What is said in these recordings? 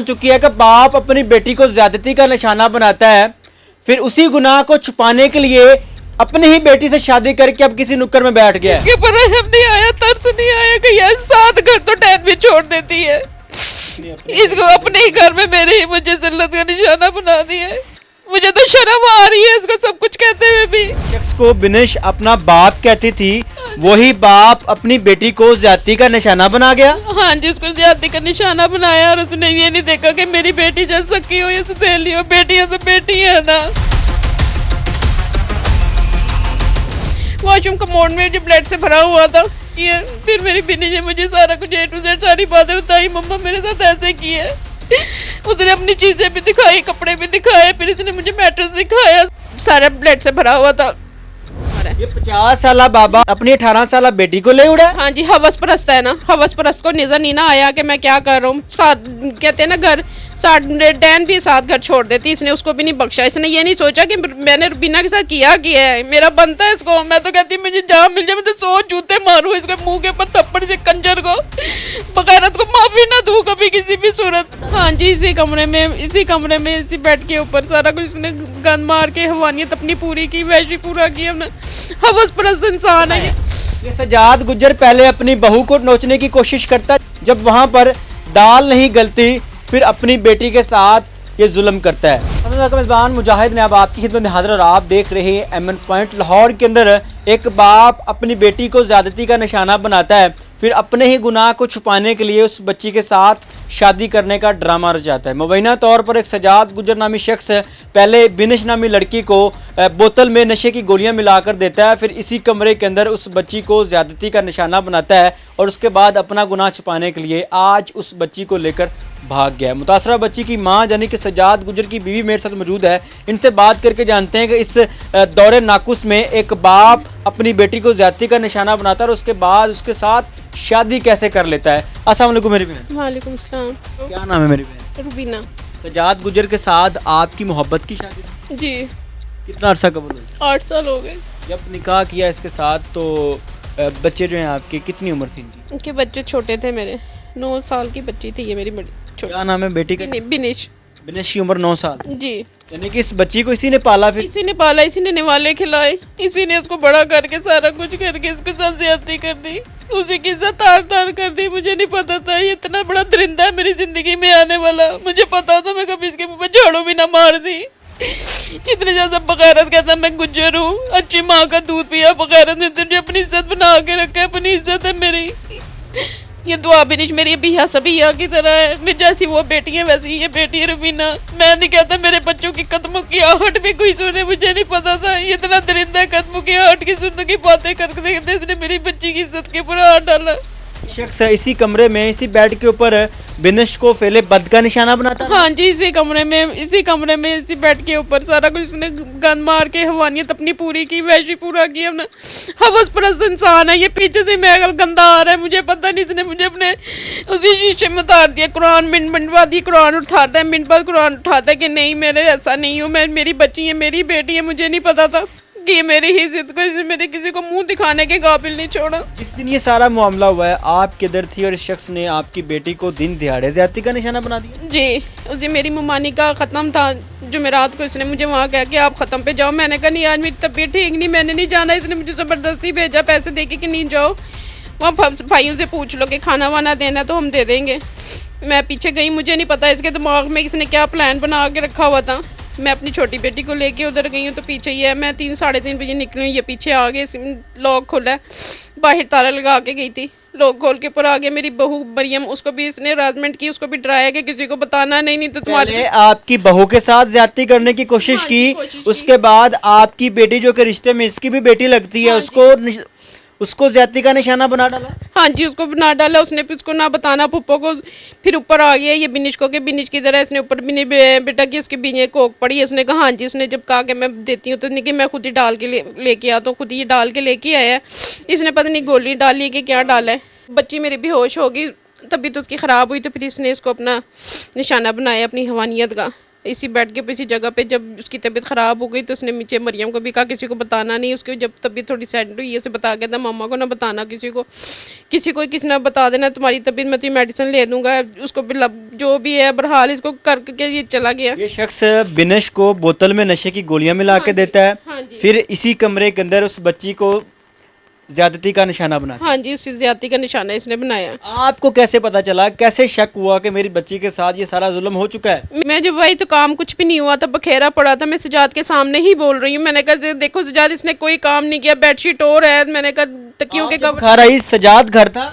चुकी है कि बाप अपनी बेटी को ज्यादती का निशाना बनाता है, फिर उसी गुनाह को छुपाने के लिए अपनी ही बेटी से शादी करके अब किसी नुक्कड़ में बैठ गया है। इसके पर रहम नहीं आया, तरस नहीं आया कि यार 7 घर तो टैन भी छोड़ देती है, इसको अपने ही घर में मेरे ही मुझे जिल्लत का निशाना बना दिया है। मुझे तो शर्म आ रही है इसको सब कुछ कहते हुए भी। शख्स को बिनिश अपना बाप कहती थी, वही बाप अपनी बेटी को ज्यादती का निशाना बना गया। हाँ जी, उसको ज्यादती का निशाना बनाया और उसने ये नहीं देखा कि मेरी बेटी जैसे सकी हो या सहेली हो, बेटियां तो बेटी है ना। वॉशरूम कमोड में जो ब्लड से भरा हुआ था, ये फिर मेरी बिन्नी ने मुझे सारा कुछ A to Z सारी बातें बताई, मम्मा मेरे साथ ऐसे की है। उसने अपनी चीजें भी दिखाई, कपड़े भी दिखाए, फिर इसने मुझे मैट्रेस दिखाया, सारा ब्लड से भरा हुआ था। ये 50 साल बाबा अपनी 18 साल बेटी को ले उड़ा। हाँ जी, हवस परस्त है ना, हवस परस्त को नजर नहीं ना आया कि मैं क्या कर रहा हूँ। कहते हैं ना घर 7 भी 7 घर छोड़ देती, इसने उसको भी नहीं बख्शा। इसने ये नहीं सोचा कि मैंने रुबीना के साथ किया है, मेरा बनता है इसको। मैं तो कहती मुझे जहाँ मिल जाए मैं तो 100 जूते मारूं इसके मुंह के ऊपर, थप्पड़ से कंजर को, बगैरत को माफी ना दूं कभी किसी भी सूरत। हाँ जी, इसी कमरे में इसी बेड के ऊपर सारा कुछ इसने गन मार के हवानियत अपनी पूरी की, वैशी पूरा किया। हवस परस्त इंसान है ये। सजाद गुज्जर पहले अपनी बहू को नोचने की कोशिश करता, जब वहां पर दाल नहीं गलती फिर अपनी बेटी के साथ ये जुल्म करता है। मेजबान मुजाहिद ने अब आपकी खिदमत में हाजिर और आप देख रहे हैं एमएन पॉइंट लाहौर के अंदर एक बाप अपनी बेटी को ज्यादती का निशाना बनाता है, फिर अपने ही गुनाह को छुपाने के लिए उस बच्ची के साथ शादी करने का ड्रामा रचाता है। मुबैना तौर पर एक सजाद गुज्जर नामी शख्स पहले बिनिश नामी लड़की को बोतल में नशे की गोलियां मिलाकर देता है, फिर इसी कमरे के अंदर उस बच्ची को ज्यादती का निशाना बनाता है और उसके बाद अपना गुनाह छुपाने के लिए आज उस बच्ची को लेकर भाग गया है। मुतासरा बच्ची की मां यानी कि सजाद गुज्जर की बीवी मेरे साथ मौजूद है, इनसे बात करके जानते हैं कि इस दौरे नाकुस में एक बाप अपनी बेटी को ज्यादती का निशाना बनाता है और उसके बाद उसके साथ शादी कैसे कर लेता है। अस्सलाम वालेकुम मेरी बहन। वालेकुम सलाम। क्या नाम है मेरी बहन? रुबीना। सजाद गुज्जर के साथ आपकी मोहब्बत की शादी जी। कितना अरसा कबूल हुई? 8 साल हो गए। जब निकाह किया इसके साथ तो बच्चे जो हैं आपके, कितनी उम्र थी इनकी? इनके बच्चे छोटे थे, मेरे 9 साल की बच्ची थी ये मेरी बड़ी छोटी। क्या नाम है बेटी का? बिनिश। बिनिश की उम्र 9 साल जी। यानी कि इस बच्ची को इसी ने पाला, फिर इसी ने पाला, इसी ने निवाले खिलाए, इसी ने इसको बड़ा करके सारा कुछ करके इसको साथ ज्यादती कर दी, उसी की इज्जत तार कर दी। मुझे नहीं पता था ये इतना बड़ा दरिंदा है मेरी जिंदगी में आने वाला। मुझे पता होता मैं कभी इसके मुंह पे झाड़ू भी ना मार दी। इतने ज्यादा बगैरत कहता मैं गुज्जर हूँ, अच्छी माँ का दूध पिया, बगैरत ने तुझे अपनी इज्जत बना के रखा है, अपनी इज्जत है मेरी। ये दुआ बिनिश मेरी बिया सबिया की तरह है, मैं जैसी वो बेटी है वैसी ये बेटी है रुबीना। मैं नहीं कहता मेरे बच्चों की कदमों की आहट भी कोई सुने, मुझे नहीं पता था ये इतना दरिंदा कदमों की आहट की सुनने की बातें करते इसने मेरी बच्ची की इज्जत के ऊपर हाथ डाला। शख्स इसी कमरे में इसी बेड के ऊपर बिनिश को फेले बद का निशाना बनाता है। हाँ जी, इसी कमरे में इसी बेड के ऊपर सारा कुछ उसने गन मार के हवानियत अपनी पूरी की, वैशी पूरा किया। हवस परस्त इंसान है ये। पीछे से मैगल गंदा आ रहा है, मुझे पता नहीं, इसने मुझे अपने उसी शीशे में उतार दिया। कुरान मिनट बाद ही कुरान उठाता है, मिनट बाद कुरान उठाता है कि नहीं मेरे ऐसा नहीं हूँ, मैं मेरी बच्ची है, मेरी बेटी है। मुझे नहीं पता था कि ये मेरी ही जिद को, इसने मेरे किसी को मुंह दिखाने के काबिल नहीं छोड़ा। जिस दिन ये सारा मामला हुआ है आप किधर थी और इस शख्स ने आपकी बेटी को दिन दिहाड़े ज्यादती का निशाना बना दिया? जी, उस दिन मेरी मुमानी का ख़त्म था जुमेरात को, इसने मुझे वहाँ कह के आप ख़त्म पे जाओ। मैंने कहा नहीं आज मेरी तबीयत ठीक नहीं, मैंने नहीं जाना। इसने मुझे ज़बरदस्ती भेजा पैसे दे के कि नहीं जाओ, वहाँ भाइयों से पूछ लो कि खाना वाना देना तो हम दे देंगे। मैं पीछे गई, मुझे नहीं पता इसके दिमाग में इसने क्या प्लान बना के रखा हुआ था। मैं अपनी छोटी बेटी को लेके उधर गई हूँ तो पीछे ही है। मैं 3 साढ़े 3 बजे निकली हूँ, ये पीछे आ गए, लॉक खोला है, बाहर ताला लगा के गई थी, लॉक खोल के ऊपर आ गया। मेरी बहू मरियम, उसको भी इसने हरासमेंट की, उसको भी डराया कि किसी को बताना नहीं तो तुम्हारे। आपकी बहू के साथ ज्यादती करने की कोशिश की, उसके बाद आपकी बेटी जो कि रिश्ते में इसकी भी बेटी लगती है उसको ज्यादती का निशाना बना डाला। हाँ जी, उसको बना डाला उसने, फिर उसको ना बताना पुप्पो को। फिर ऊपर आ गया ये बिनिश को कि बिनिश की तरह इसने ऊपर बिनी बेटा की उसकी बीने कोक पड़ी। उसने कहा हाँ जी, उसने जब कहा कि मैं देती हूँ तो नहीं कि मैं खुद ही डाल के लेके आता हूँ, खुद ही डाल के लेके आया है। इसने पता नहीं गोली डाली है कि क्या डाला है। बच्ची मेरी बेहोश होगी, तभी तो उसकी ख़राब हुई, तो फिर इसने इसको अपना निशाना बनाया अपनी हवानियत का। इसी बेड के इसी जगह पे जब उसकी तबीयत ख़राब हो गई तो उसने नीचे मरियम को भी कहा किसी को बताना नहीं। उसकी जब तबीयत थोड़ी सेट हुई उसे बता गया था मम्मा को ना बताना किसी को किसी ना बता देना तुम्हारी तबीयत, मैं तुम्हें मेडिसिन ले दूंगा। उसको भी जो भी है बहरहाल इसको करके ये चला गया। ये शख्स बिनश को बोतल में नशे की गोलियां मिला के देता है, हाँ जी। फिर इसी कमरे के अंदर उस बच्ची को ज्यादती का निशाना बनाता है। हाँ जी, उसी ज्यादती का निशाना इसने बनाया। आपको कैसे पता चला, कैसे शक हुआ कि मेरी बच्ची के साथ ये सारा जुल्म हो चुका है? मैं जब भाई तो काम कुछ भी नहीं हुआ था, बखेरा पड़ा था, मैं सजाद के सामने ही बोल रही हूँ। मैंने कहा देखो सजाद इसने कोई काम नहीं किया, बेडशीट और है। मैंने कहा तकियों के कवर खा रही सजाद घर था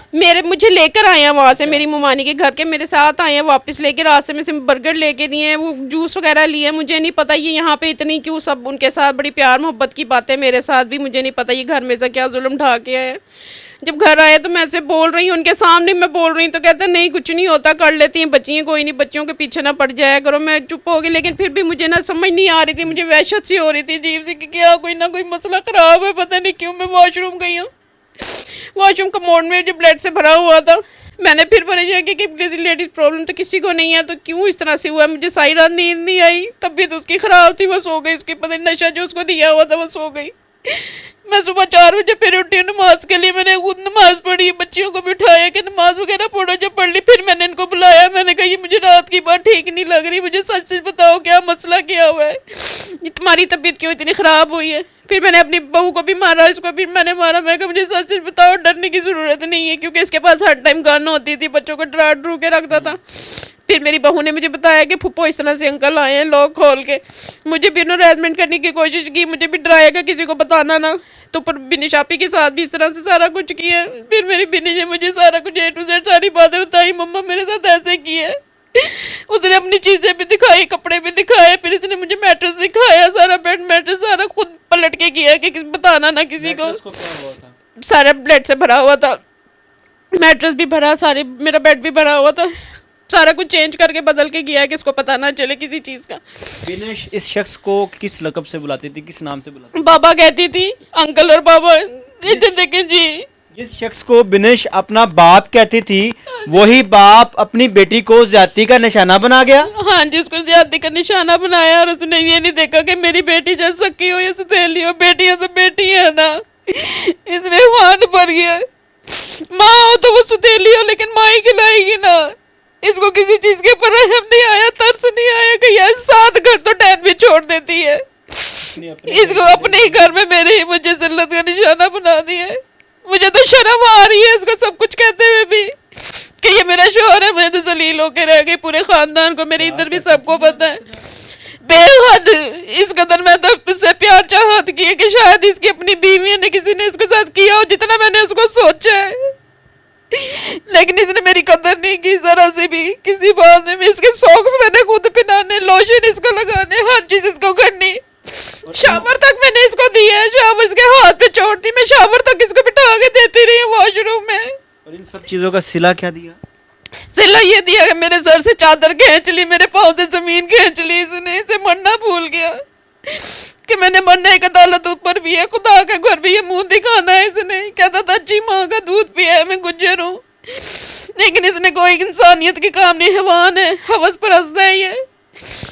मुझे लेकर आए हैं वहाँ से, मेरी मुमानी के घर के मेरे साथ आए हैं वापस लेके। रास्ते में से बर्गर लेके दिए हैं, वो जूस वगैरह लिए। मुझे नहीं पता ये यहाँ पे इतनी क्यों सब उनके साथ बड़ी प्यार मोहब्बत की बातें, मेरे साथ भी मुझे नहीं पता ये घर में से क्या जुल्म ढा के आए। जब घर आए तो मैं ऐसे बोल रही हूँ, उनके सामने मैं बोल रही हूँ तो कहते नहीं कुछ नहीं होता, कर लेती हैं बच्चियाँ, कोई नहीं, बच्चियों के पीछे ना पड़ जाया करो। मैं चुप हो गई, लेकिन फिर भी मुझे ना समझ नहीं आ रही थी, मुझे वहशत सी हो रही थी अजीब सी कि क्या कोई ना कोई मसला ख़राब है। पता नहीं क्यों मैं वॉशरूम गई हूँ, वॉशरूम कमोड में जो ब्लड से भरा हुआ था। मैंने फिर परेशान किया कि लेडीज प्रॉब्लम तो किसी को नहीं है, तो क्यों इस तरह से हुआ। मुझे सारी रात नींद नहीं आई, तबीयत उसकी ख़राब थी, वो सो गई। उसके पता नहीं नशा जो उसको दिया हुआ था वो सो गई। मैं सुबह 4 बजे फिर उठी नमाज के लिए। मैंने खुद नमाज पढ़ी, बच्चियों को भी उठाया कि नमाज वगैरह पढ़ो। जब पढ़ ली फिर मैंने इनको बुलाया, मैंने कहा ये मुझे रात की बात ठीक नहीं लग रही, मुझे सच सच बताओ क्या मसला क्या हुआ है, तुम्हारी तबीयत क्यों इतनी ख़राब हुई है। फिर मैंने अपनी बहू को भी मारा, इसको भी मैंने मारा। मैं कहा मुझे सच सच बताओ, डरने की ज़रूरत नहीं है, क्योंकि इसके पास हर टाइम गन होती थी, बच्चों को डरा डरू के रखता था। फिर मेरी बहू ने मुझे बताया कि फुप्पो इस तरह से अंकल आए हैं लॉक खोल के। मुझे भी उन्होंने हरासमेंट करने की कोशिश की, मुझे भी डराया कि किसी को बताना ना। तो पर बिनी शापी के साथ भी इस तरह से सारा कुछ किया। फिर मेरी बिनी ने मुझे सारा कुछ A to Z सारी बातें बताई, मम्मा मेरे साथ ऐसे किया। उसने अपनी चीज़ें भी दिखाई, कपड़े भी दिखाए, फिर इसने मुझे मैट्रेस दिखाया, सारा बेड मैट्रेस सारा खुद पलट के किया कि बताना ना किसी को। सारा ब्लड से भरा हुआ था, मैट्रेस भी भरा, सारे मेरा बेड भी भरा हुआ था, सारा कुछ चेंज करके बदल के किया है कि इसको पता ना चले किसी चीज़ का। बिनेश इस शख्स को किस लक़ब से बुलाती थी, किस नाम से बुलाती थी? बाबा कहती थी, अंकल और बाबा। इधर देखें जी, जिस शख्स को बिनेश अपना बाप कहती थी वही बाप अपनी बेटी को ज्यादती का निशाना बना गया। हाँ जी, उसको ज्यादती का निशाना बनाया। और उसने ये नहीं देखा कि मेरी बेटी जैसे सकी हो या सहेली हो, बेटियां तो बेटी है ना। इसने मान पर गया, माँ हो तो वो सहेली हो लेकिन माँ ही खिलाएगी ना। इसको किसी चीज के ऊपर रहम नहीं आया, तरस नहीं आया कि यार 7 घर तो टैन भी छोड़ देती है। इसको अपने ही घर में मेरे ही मुझे जिल्लत का निशाना बना दिया। मुझे तो शर्म आ रही है इसको सब कुछ कहते हुए भी कि ये मेरा शोहर है। मैं तो जलील होके रह गई, पूरे खानदान को, मेरे इधर भी सबको पता है। बेहद इस कदर मैं तो इससे प्यार चाहत की है कि शायद इसकी अपनी बीवी ने किसी ने इसके साथ किया हो जितना मैंने उसको सोचा है, लेकिन इसने मेरी कदर नहीं की जरा से भी। किसी बात में इसके सॉक्स मैंने खुद पहनाने, लोशन इसको लगाने, हर चीज इसको करनी। शावर तक मैंने इसको दिया है, शावर इसके हाथ पे छोड़ती, मैं शावर तक इसको बिठा के देती रही हूँ वॉशरूम में। और इन सब चीजों का सिला क्या दिया? सिला ये दिया कि मेरे सर से चादर खींच ली, मेरे पाँव से जमीन खींच ली। इसने इसे मरना भूल गया कि मैंने मरना, एक अदालत ऊपर भी है, खुदा का घर भी, ये मुंह दिखाना है। इसने कहता था अच्छी माँ का दूध पिया है, मैं गुजर हूँ, लेकिन इसने कोई इंसानियत की काम नहीं, हैवान है, हवस परस्त है ये।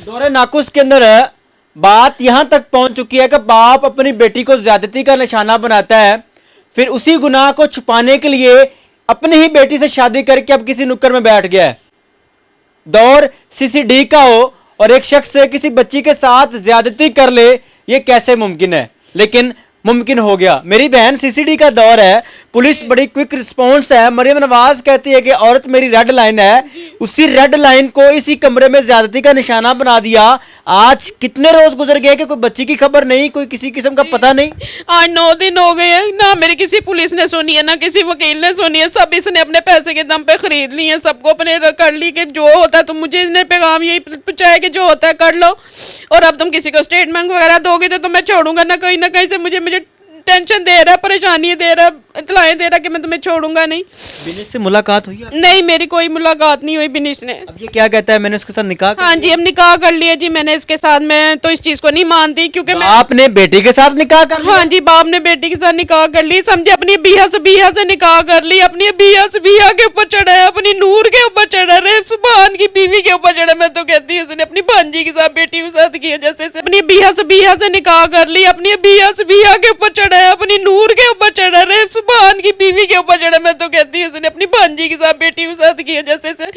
दौरे नाकुस के अंदर बात यहाँ तक पहुंच चुकी है कि बाप अपनी बेटी को ज्यादती का निशाना बनाता है, फिर उसी गुनाह को छुपाने के लिए अपनी ही बेटी से शादी करके अब किसी नुक्कड़ में बैठ गया है। दौर CCD का हो और एक शख्स किसी बच्ची के साथ ज्यादती कर ले, ये कैसे मुमकिन है? लेकिन मुमकिन हो गया। मेरी बहन CCD का दौर है, पुलिस बड़ी क्विक रिस्पॉन्स है। मरियम नवाज कहती है कि औरत मेरी रेड लाइन है, उसी रेड लाइन को इसी कमरे में ज्यादती का निशाना बना दिया। आज कितने रोज गुजर गए कि कोई बच्ची की खबर नहीं, कोई किसी किस्म का पता नहीं। आज 9 दिन हो गए हैं ना, मेरी किसी पुलिस ने सुनी है ना किसी वकील ने सुनी है। सब इसने अपने पैसे के दम पे खरीद ली है, सबको अपने कर ली कि जो होता है तुम मुझे इसने पैगाम यही पहुंचाया कि जो होता है कर लो, और अब तुम किसी को स्टेटमेंट वगैरह दोगे तो मैं छोड़ूंगा ना कहीं से। मुझे टेंशन दे रहा, परेशानी दे रहा, इतलाएं दे रहा कि मैं तुम्हें छोड़ूंगा नहीं। बिनेश से मुलाकात हुई है? नहीं, मेरी कोई मुलाकात नहीं हुई बिनेश ने। अब ये क्या कहता है, मैंने उसके साथ निकाह? हाँ जी, अब निकाह कर लिया जी मैंने इसके साथ। मैं तो इस चीज को नहीं मानती क्योंकि आपने बेटी के साथ निकाह कर लिया? हाँ जी, बाप ने बेटी के साथ निकाह कर ली। समझे, अपनी बिया से निकाह कर ली, अपनी बिया के ऊपर चढ़ा है, अपनी नूर के ऊपर चढ़ा है, सुभान की बीवी के ऊपर चढ़ा। मैं तो कहती हूँ उसने अपनी भांजी भांजी के साथ बेटी के साथ किया, जैसे अपनी बिया से निकाह कर ली, अपनी बिया से बिया के ऊपर चढ़ा है, अपनी नूर के ऊपर चढ़ा रहे, सुभान की बीवी के ऊपर चढ़ा। मैं तो कहती हूँ उसने अपनी भांजी के साथ बेटी के साथ किया, जैसे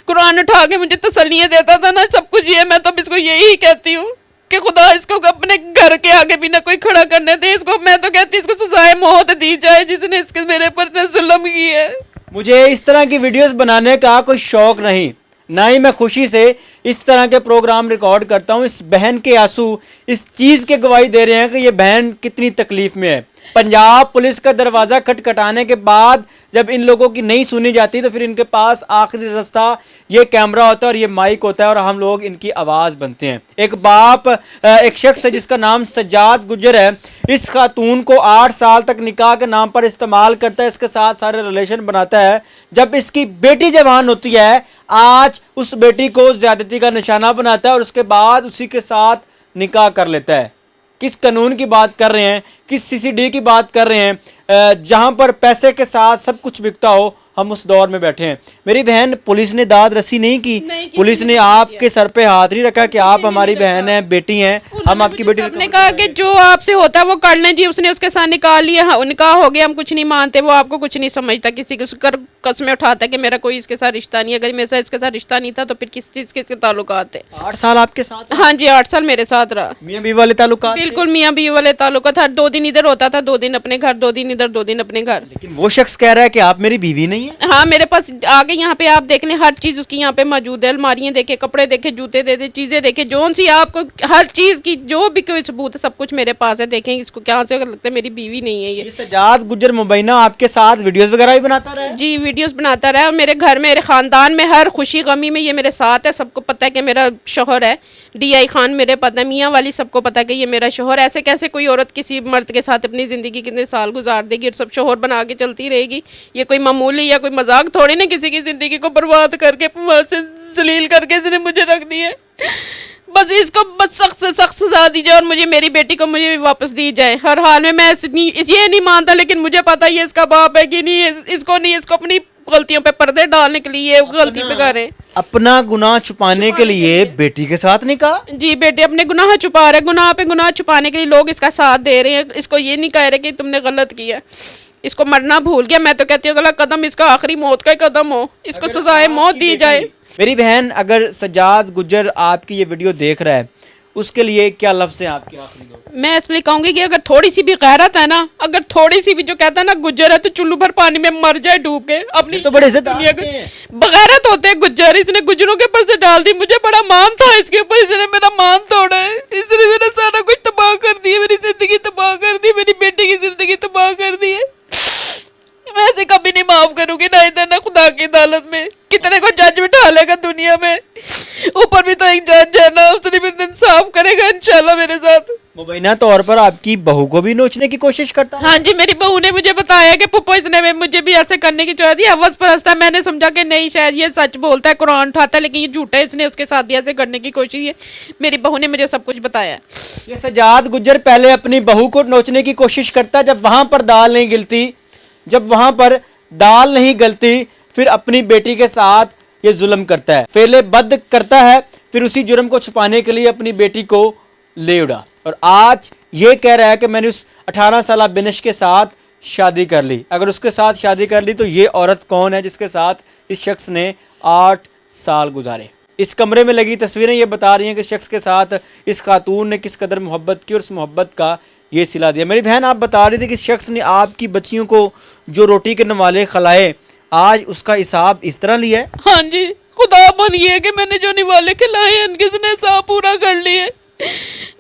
कुरान उठा के मुझे तसल्लियाँ देता था ना, सब कुछ ये। मैं तो इसको यही कहती हूँ कि खुदा इसको अपने घर के आगे भी ना कोई खड़ा करने दे इसको। मैं तो कहती हूँ इसको सजाए मौत दी जाए जिसने इसके मेरे पर जुल्म किया है। मुझे इस तरह की वीडियोस बनाने का कोई शौक नहीं, ना ही मैं खुशी से इस तरह के प्रोग्राम रिकॉर्ड करता हूँ। इस बहन के आंसू इस चीज़ की गवाही दे रहे हैं कि ये बहन कितनी तकलीफ में है। पंजाब पुलिस का दरवाज़ा खटखटाने के बाद जब इन लोगों की नहीं सुनी जाती तो फिर इनके पास आखिरी रास्ता ये कैमरा होता है और ये माइक होता है और हम लोग इनकी आवाज़ बनते हैं। एक बाप, एक शख्स है जिसका नाम सज्जाद गुज्जर है, इस खातून को 8 साल तक निकाह के नाम पर इस्तेमाल करता है, इसके साथ सारे रिलेशन बनाता है। जब इसकी बेटी जवान होती है, आज उस बेटी को ज़्यादती का निशाना बनाता है और उसके बाद उसी के साथ निकाह कर लेता है। किस कानून की बात कर रहे हैं, किस सीसीडी की बात कर रहे हैं, जहां पर पैसे के साथ सब कुछ बिकता हो, हम उस दौर में बैठे हैं। मेरी बहन, पुलिस ने दाद रसी नहीं की, पुलिस ने आपके सर पे हाथ नहीं रखा कि आप हमारी बहन हैं, बेटी हैं, हम आपकी बेटी। ने कहा कि जो आपसे होता है वो कर लें जी। उसने उसके साथ निकाल लिया, हाँ, निकाह हो गया, हम कुछ नहीं मानते, वो आपको कुछ नहीं समझता, किसी को कस्में उठाता है कि मेरा कोई इसके साथ रिश्ता नहीं है। अगर मेरे साथ इसके साथ रिश्ता नहीं था तो फिर किस चीज़ के ताल्लुकात है। 8 साल आपके साथ? हाँ जी, 8 साल मेरे साथ रहा। मियाँ बीवी वाले ताल्लुकात? बिल्कुल मियाँ बीवी वाले ताल्लुकात। हर 2 दिन इधर होता था, 2 दिन अपने घर, 2 दिन इधर, 2 दिन अपने घर। लेकिन वो शख्स कह रहा है कि आप मेरी बीवी नहीं है। हाँ, मेरे पास आगे यहाँ पे आप देख लें, हर चीज़ उसकी यहाँ पे मौजूद है। अलमारियाँ देखे, कपड़े देखे, जूते देखे, चीज़ें देखे, जोन सी आपको हर चीज़ की जो भी कोई सबूत है सब कुछ मेरे पास है। देखें इसको क्या से लगता है मेरी बीवी नहीं है ये। सज्जाद गुज्जर मुबैना आपके साथ वीडियोस वगैरह भी बनाता रहा है? जी, वीडियोस बनाता रहा है और मेरे घर में, मेरे ख़ानदान में हर खुशी गमी में ये मेरे साथ है। सबको पता है कि मेरा शोहर है, DI खान मेरे पता है, मियाँ वाली सबको पता है कि ये मेरा शोहर। ऐसे कैसे कोई औरत किसी मर्द के साथ अपनी ज़िंदगी कितने साल गुजार देगी और सब शोहर बना के चलती रहेगी? ये कोई मामूली या कोई मजाक थोड़ी ना, किसी की ज़िंदगी को बर्बाद करके से जलील करके इसने मुझे रख दिया। बस इसको बस सख्त से सख्त सजा दी जाए और मुझे मेरी बेटी को मुझे वापस दी जाए हर हाल में। मैं ये नहीं मानता, लेकिन मुझे पता है इसका बाप है कि नहीं, इसको अपनी गलतियों पे पर्दे डालने के लिए गलती पे करे, अपना गुनाह छुपाने के लिए बेटी के साथ निकाह। जी, बेटे अपने गुनाह छुपा रहे, गुनाह पे गुनाह छुपाने के लिए लोग इसका साथ दे रहे हैं। इसको ये नहीं कह रहे कि तुमने गलत किया, इसको मरना भूल गया। मैं तो कहती हूँ अगला कदम इसका आखिरी मौत का ही कदम हो, इसको सजाए मौत दी जाए। मेरी बहन, अगर सज्जाद गुज्जर आपकी ये वीडियो देख रहा है, उसके लिए क्या लफ्ज़ हैं आपके आखिरी? मैं इसलिए कहूंगी कि अगर थोड़ी सी भी गैरत है ना, अगर थोड़ी सी भी, जो कहता है ना गुज्जर है तो चुल्लू भर पानी में मर जाए डूब के, अपनी तो बड़े से दुनिया को बगैरत होते हैं गुज्जर। इसने गुज्जरों के ऊपर से डाल दी, मुझे बड़ा मान था इसके ऊपर, इसने मेरा मान तोड़ा है, इसने मेरा सारा कुछ तबाह कर दिया, मेरी जिंदगी तबाह कर दी, मेरी बेटी की जिंदगी तबाह कर दी है। मैं इसे कभी नहीं माफ करूंगी, ना इधर ना खुदा की अदालत में। कितने को जज बिठा लेगा दुनिया में, ऊपर भी तो एक जज है ना, उसने भी इंसाफ करेगा इंशाल्लाह मेरे साथ। मुबैना तौर पर आपकी बहू को भी नोचने की कोशिश करता है? हाँ जी, मेरी बहू ने मुझे बताया कि पप्पा इसने मुझे भी ऐसे करने की चाहती है, हवस परस्त है। मैंने समझा कि नहीं, शायद ये सच बोलता है, कुरान उठाता है, लेकिन ये झूठा है, इसने उसके साथ भी ऐसे करने की कोशिश की। मेरी बहू ने मुझे सब कुछ बताया। ये सज्जाद गुज्जर पहले अपनी बहू को नोचने की कोशिश करता है, जब वहां पर दाल नहीं गिलती, जब वहां पर दाल नहीं गलती, फिर अपनी बेटी के साथ ये जुल्म करता है, फेले बद करता है, फिर उसी जुर्म को छुपाने के लिए अपनी बेटी को ले उड़ा। और आज ये कह रहा है कि मैंने उस 18 साल बिनिश के साथ शादी कर ली। अगर उसके साथ शादी कर ली तो ये औरत कौन है जिसके साथ इस शख्स ने 8 साल गुजारे? इस कमरे में लगी तस्वीरें ये बता रही हैं कि शख्स के साथ इस खातून ने किस कदर मोहब्बत की और उस मोहब्बत का ये सिला दिया। मेरी बहन, आप बता रही थी कि इस शख्स ने आपकी बच्चियों को जो रोटी के नवाले खिलाए, आज उसका हिसाब इस तरह लिया है? हाँ जी, खुदा बन गया कि मैंने जो निवाले खिलाए उनके हिसाब पूरा कर लिए,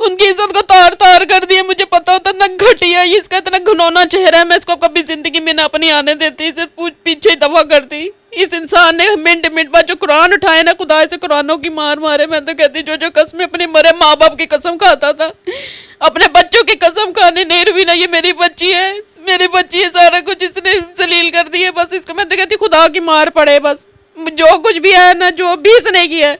उनकी इज्जत को तार तार कर दिया। मुझे पता होता ना घटिया इसका इतना घुनौना चेहरा है, मैं इसको कभी जिंदगी में ना अपनी आने देती, इसे पीछे दफा करती। इस इंसान ने मिनट मिनट बाद जो कुरान उठाए ना, खुदा से कुरानों की मार मारे। मैं तो कहती जो कसमें अपने मरे माँ बाप की कसम खाता था, अपने बच्चों की कसम खाने नहीं रुई ना। ये मेरी बच्ची है, मेरी बच्ची है, सारा कुछ इसने जलील कर दिया। बस इसको मैं तो कहती खुदा की मार पड़े, बस जो कुछ भी है ना, जो भी इसने किया है,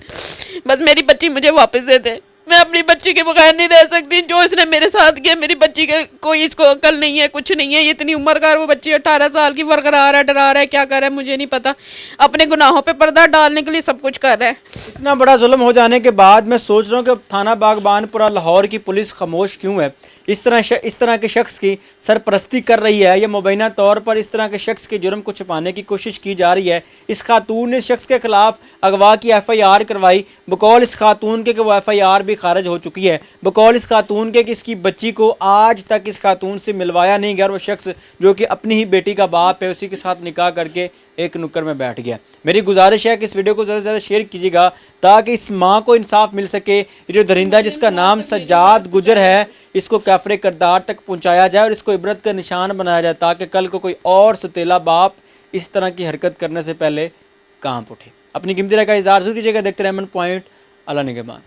बस मेरी बच्ची मुझे वापस दे दे। मैं अपनी बच्ची के बगैर नहीं रह सकती। जो इसने मेरे साथ किया, मेरी बच्ची के कोई इसको अकल नहीं है, कुछ नहीं है। ये इतनी उम्र का वो बच्ची 18 साल की बरकरार है, डरा रहा है, क्या कर रहा है मुझे नहीं पता। अपने गुनाहों पे पर्दा डालने के लिए सब कुछ कर रहा है। इतना बड़ा जुल्म हो जाने के बाद मैं सोच रहा हूँ कि थाना बागबानपुरा लाहौर की पुलिस खामोश क्यों है। इस तरह के शख्स की सरपरस्ती कर रही है या मुबैना तौर पर इस तरह के शख्स के जुर्म को छुपाने की कोशिश की जा रही है। इस खातून ने इस शख्स के खिलाफ अगवा की FIR करवाई। बकौल इस खातून के कि वो FIR भी खारिज हो चुकी है। बकौल इस खातून के कि इसकी बच्ची को आज तक इस खातून से मिलवाया नहीं गया और वो शख्स जो कि अपनी ही बेटी का बाप है उसी के साथ निकाह करके एक नुक्कड़ में बैठ गया। मेरी गुजारिश है कि इस वीडियो को ज़्यादा से ज़्यादा शेयर कीजिएगा ताकि इस माँ को इंसाफ मिल सके। ये जो दरिंदा जिसका नाम सज्जाद गुजर है, इसको कैफरे करदार तक पहुँचाया जाए और इसको इबरत का निशान बनाया जाए ताकि कल को कोई और सतीला बाप इस तरह की हरकत करने से पहले कांप उठे। अपनी कीमती राय का इज़हार ज़रूर कीजिएगा। देखते रहें मन पॉइंट। अल्लाह निगहबान।